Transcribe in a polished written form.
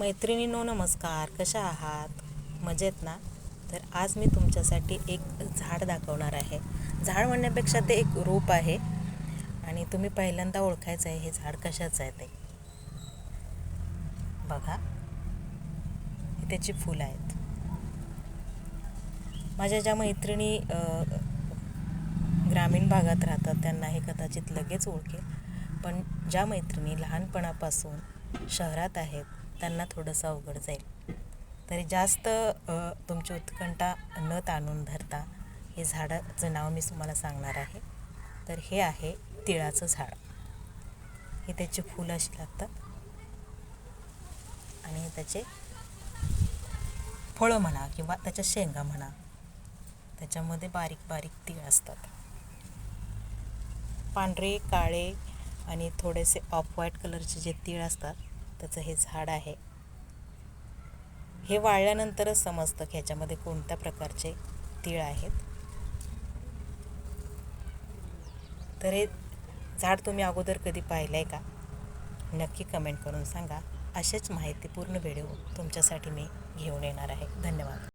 मैत्रिणींनो नमस्कार, कशा आहात? मजेत ना? तर आज मी तुमच्यासाठी एक झाड दाखवणार आहे. झाड म्हणण्यापेक्षा ते एक रोप आहे आणि तुम्ही पहिल्यांदा ओळखायचं आहे हे झाड कशाचं आहे ते. बघा, हे त्याची फुलं आहेत. माझ्या ज्या मैत्रिणी ग्रामीण भागात राहतात त्यांना हे कदाचित लगेच ओळखेल, पण ज्या मैत्रिणी लहानपणापासून शहरात आहेत त्यांना थोडंसं अवघड जाईल. तरी जास्त तुमची उत्कंठा न ताणून धरता हे झाडाचं नाव मी तुम्हाला सांगणार आहे. तर हे आहे तिळाचं झाड. हे त्याची फुलं अशी लागतात आणि त्याचे फळं म्हणा किंवा त्याच्या शेंगा म्हणा, त्याच्यामध्ये बारीक बारीक तीळ असतात. पांढरे, काळे आणि थोडेसे ऑफ व्हाईट कलरचे जे तीळ असतात त्याचं हे झाड आहे. हे वाळल्यानंतरच समजतं की ह्याच्यामध्ये कोणत्या प्रकारचे तीळ आहेत. तर हे झाड तुम्ही अगोदर कधी पाहिलं आहे का? नक्की कमेंट करून सांगा. असेच माहितीपूर्ण व्हिडिओ तुमच्यासाठी मी घेऊन येणार आहे. धन्यवाद.